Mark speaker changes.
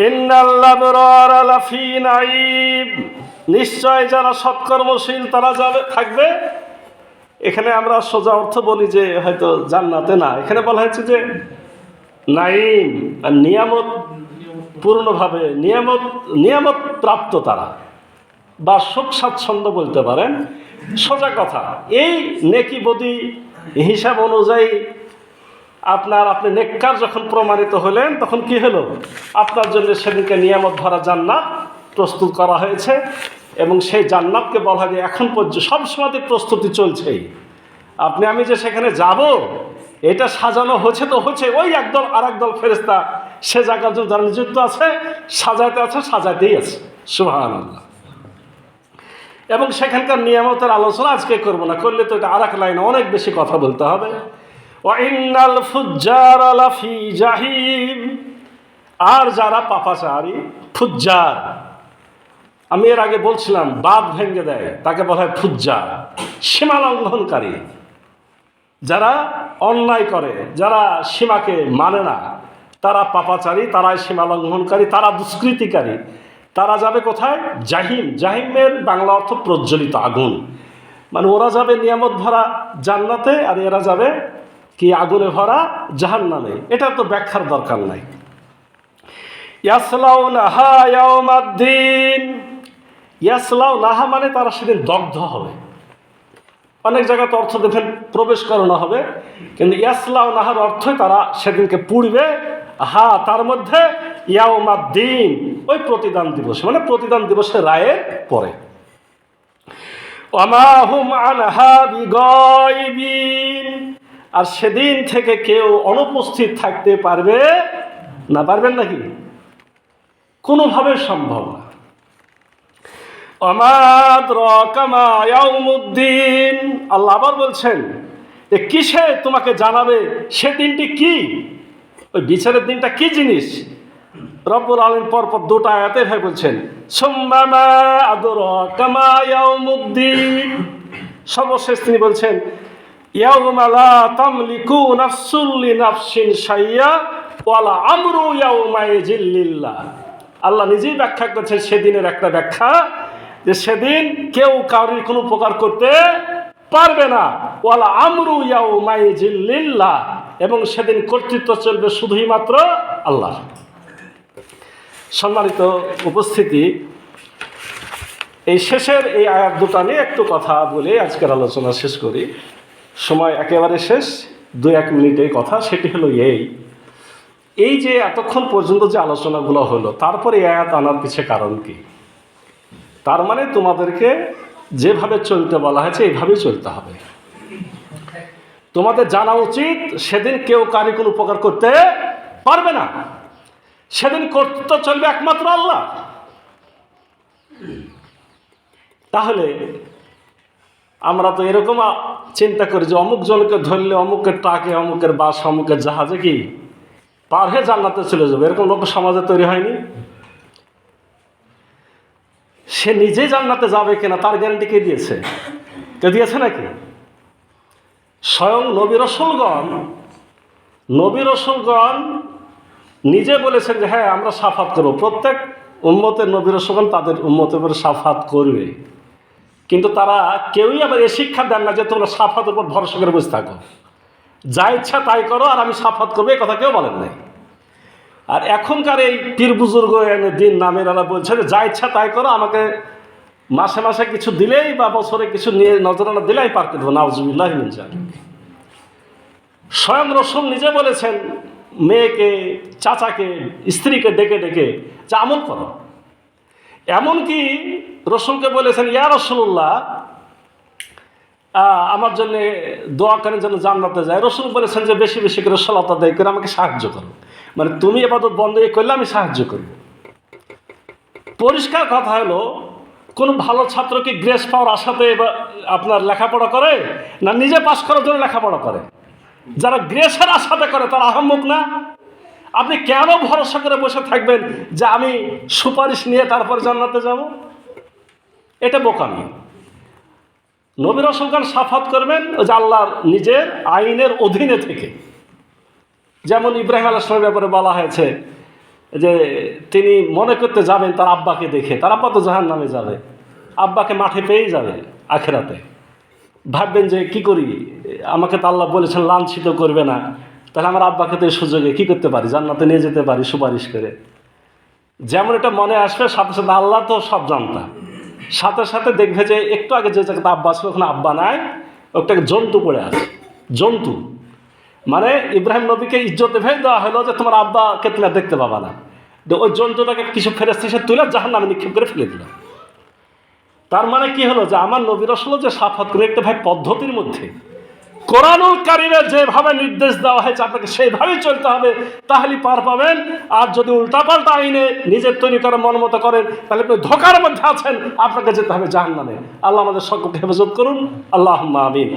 Speaker 1: ইন্নাল আবরারা লাফি নাঈম, নিশ্চয় যারা সৎকর্মশীল তারা যাবে থাকবে। এখানে আমরা সোজা অর্থ বলি যে হয়তো জান্নাতে না, এখানে বলা হয়েছে যে নাঈম আর নিয়ামত, পূর্ণভাবে নিয়ামত প্রাপ্ত তারা, বা সুখ স্বাচ্ছন্দ্য বলতে পারেন। সোজা কথা, এই নেকি বদি হিসাব অনুযায়ী আপনি নেককার যখন প্রমাণিত হলেন তখন কি হলো, আপনার জন্য সেদিনকে নিয়ামত ভরা জান্নাত প্রস্তুত করা হয়েছে। এবং সেই জান্নাতকে বলা হয় যে এখন পর্যন্ত সবসময় প্রস্তুতি চলছেই। আমি যে সেখানে যাব এটা সাজানো হচ্ছে তো হচ্ছে, ওই একদল আর একদল ফেরেশতা সে জায়গার জন্য যারা নিযুক্ত আছে, সাজাতেই আছে। সুবহানাল্লাহ। এবং সেখানকার নিয়ামতের আলোচনা আজকে করব না, করলে তো এটা আর এক লাইনে অনেক বেশি কথা বলতে হবে। ওয়াইন্নাল ফুজ্জারা লাফি জাহিম, আর যারা পাপাচারী ফুজ্জার, আমি এর আগে বলছিলাম বাঁধ ভেঙে দেয় তাকে বলা হয় ফুজ্জার, সীমা লঙ্ঘনকারী। যারা অন্যায় করে, যারা সীমাকে মানে না, তারা পাপাচারী, তারাই সীমা লঙ্ঘনকারী, তারা দুষ্কৃতিকারী। তারা যাবে কোথায়? জাহিম। জাহিমের বাংলা অর্থ প্রজ্বলিত আগুন। মানে ওরা যাবে নিয়ামত ভরা জান্নাতে, আর এরা যাবে কি আগুনে ভরা জাহান্নামে। এটা তো ব্যাখ্যার দরকার নাই। ইয়াসলাউনাহা ইয়াউমাদ্দিন, ইয়াসলাউনাহা মানে তারা সেদিন দগ্ধ হবে। অনেক জায়গাতে অর্থ দেখেন প্রবেশ করানো হবে, কিন্তু ইয়াসলাউনাহার অর্থই তারা সেদিনকে পুড়বে। তার মধ্যে ইয়াউমাদ্দিন ওই প্রতিদান দিবস, মানে প্রতিদান দিবসের রায়ের পরে। ওয়ামা হুম আনহা বিগাইবিন, আর সেদিন থেকে কেউ অনুপস্থিত থাকতে পারবে না। পারবেন নাকি? কোনোভাবে সম্ভব না। ওমা আদরাকা মা ইয়াউমুদ্দিন, আল্লাহ আবার বলছেন যে কিসে তোমাকে জানাবে সে দিনটি কি, ওই বিচারের দিনটা কি জিনিস। রব্বুল আলামিন পরপর দুটো আয়াতে ভাই বলছেন সুম্মা মা আদরাকা মা ইয়াউমুদ্দিন, সর্বশেষ তিনি বলছেন ইয়াউমা লা তামলিকু নাফসুন লিনাফসিন শাইয়া ওয়ালা আমরু ইয়াউমাইযিল লিল্লাহ। আল্লাহ নিজেই ব্যাখ্যা করছেন সেদিনের একটা ব্যাখ্যা, যে সেদিন কেউ কারোর কোনো উপকার করতে পারবে না। ওয়ালা আমরু ইয়াউমাইযিল লিল্লাহ, এবং সেদিন কর্তৃত্ব চলবে শুধুই মাত্র আল্লাহ। সম্মানিত উপস্থিতি, এই শেষের এই আয়াত দুটা নিয়ে একটু কথা বলে আজকের আলোচনা শেষ করি। সময় একেবারে শেষ, 2-1 মিনিটের কথা। সেটি হলো এই যে এতক্ষণ পর্যন্ত যে আলোচনাগুলো হলো, তারপরে এই আয়াত আনার পিছে কারণ কি? তার মানে তোমাদেরকে যেভাবে চলতে বলা হয়েছে এইভাবেই চলতে হবে। তোমাদের জানা উচিত সেদিন কেউ কারো কোনো উপকার করতে পারবে না। সেদিন কর্তৃত্ব চলবে একমাত্র আল্লাহ। তাহলে আমরা তো এরকম চিন্তা করি যে অমুক জনকে ধরলে অমুকের ট্রাকে, অমুকের বাস, অমুকের জাহাজে কি পার হয়ে জান্নাতে চলে যাবে। এরকম লোক সমাজে তৈরি হয়নি। সে নিজেই জান্নাতে যাবে কিনা তার গ্যারান্টি কে দিয়েছে? কে দিয়েছে নাকি? স্বয়ং নবী রসুলগণ নিজে বলেছেন যে হ্যাঁ আমরা শাফাত করব। প্রত্যেক উম্মতের নবী রসুলগণ তাদের উম্মতের উপর শাফাত করবে, কিন্তু তারা কেউই আবার এ শিক্ষা দেন না যে তোমরা শাফাতের উপর ভরসা করে বসে থাকো, যা ইচ্ছা তাই করো আর আমি শাফাত করবো, এই কথা কেউ বলেন নাই। আর এখনকার এই পীর বুজুর্গ দিন নামের আলা বলছে যে যা ইচ্ছা তাই করো, আমাকে মাসে মাসে কিছু দিলেই বা বছরে কিছু নিয়ে নজরানা দিলেই পার করে দেবো। নাউজুবিল্লাহি মিন যালিক। স্বয়ং রসুল নিজে বলেছেন মেয়েকে, চাচাকে, স্ত্রীকে ডেকে ডেকে যে আমল করো। এমনকি রসুলকে বলেছেন ইয়া রাসূলুল্লাহ আমার জন্য দোয়া করেন যেন জান্নাতে যায়। রসুল বলেছেন যে বেশি বেশি করে সালাত আদায় করে আমাকে সাহায্য করো। মানে তুমি ইবাদত বন্ধ করলে আমি সাহায্য করব। পরিষ্কার কথা হলো, কোনো ভালো ছাত্র কি গ্রেস পাওয়ার আশাতে আপনার লেখাপড়া করে, না নিজে পাস করার জন্য লেখাপড়া করে? যারা গ্রেসের আশাতে করে তারা আহাম্মক না? আপনি কেন ভরসা করে বসে থাকবেন যে আমি সুপারিশ নিয়ে তারপর জান্নাতে যাব? এটা বোকামি। নবী রাসূলগণ শাফাত করবেন ওই যে আল্লাহর নিজের আইনের অধীনে থেকে। যেমন ইব্রাহিম আলাইহিস সালামের ব্যাপারে বলা হয়েছে যে তিনি মনে করতে যাবেন তার আব্বাকে দেখে, তার আব্বা তো জাহান্নামে যাবে, আব্বাকে মাঠে পেয়েই যাবে আখেরাতে। ভাববেন যে কি করি, আমাকে তো আল্লাহ বলেছেন লাঞ্ছিত করবে না, তাহলে আমার আব্বাকে তো এই সুযোগে কী করতে পারি, জান্নাতে নিয়ে যেতে পারি সুপারিশ করে। যেমন এটা মনে আসবে, সাথে সাথে আল্লাহ তো সব জানতা, সাথে সাথে দেখবে যে একটু আগে যে জায়গাতে আব্বা ছিল ওখানে আব্বা নাই, ওটাকে জন্তু পড়ে আছে। জন্তু মানে ইব্রাহিম নবীকে ইজ্জতে ভেঙে দেওয়া হলো যে তোমার আব্বাকে তুমি আর দেখতে পাবা না। ওই জন্তুটাকে কিছু ফেরেশতা এসে তুলে জাহান্নামে নিক্ষেপ করে ফেলে দিল। তার মানে কি হলো যে আমার নবীর আসলে যে সাফাত করে একটা ভাই পদ্ধতির মধ্যে কোরআনুল কারীমে যেভাবে নির্দেশ দেওয়া হয়েছে আপনাকে সেইভাবেই চলতে হবে, তাহলেই পার পাবেন। আর যদি উল্টাপাল্টা আইনে নিজের তৈরি করে মন মতো করেন, তাহলে আপনি ধোঁকার মধ্যে আছেন, আপনাকে যেতে হবে জাহান্নামে। আল্লাহ আমাদের সকলকে হেফাজত করুন, আল্লাহুম্মা আমিন।